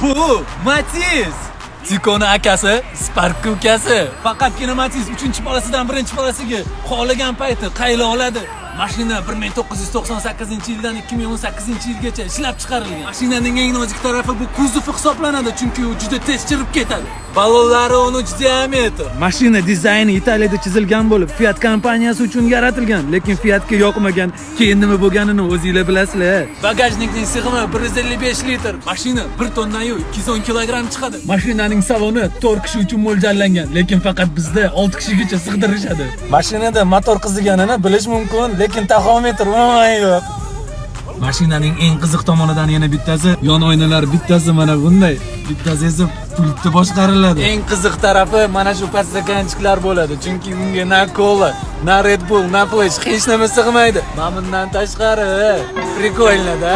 Bu Matiz. Tikoni akasi, Spark ukasi. Faqatgina Matiz 3-polasidan 1-polasiga xohlagan payti qayla oladi. Mashina 1998-yildan 2018-yilgacha ishlab chiqarilgan. Mashinaning eng nozik tarafi bu kuzovi hisoblanadi, chunki u juda tez chirib ketadi. Ballonlari 13 diametr. Mashina dizayni Italiyada chizilgan bo'lib, Fiat kompaniyasi uchun yaratilgan, lekin Fiatga yoqmagan. Keyin nima bo'lganini o'zingizlar bilasizlar. Bagajnikning sig'imi 155 litr. Mashina 1 tonna-yu 210 kilogramm chiqadi. Mashinaning saloni 4 kishi uchun mo'ljallangan, lekin faqat bizda 6 kishigacha sig'dirishadi. Mashinada motor qiziganini bilish mumkin, lekin taxometr umuman yo'q. Mashinaning eng qiziq tomonidan yana bittasi, yon oynalar bittasi mana bunday, bittasi esa pultda boshqariladi. Eng qiziq tarafi mana shu podstakanchiklar bo'ladi, chunki unga na kola, na Red Bull, na Flash hech nima sig'maydi. Mana bundan tashqari, prikolno-da.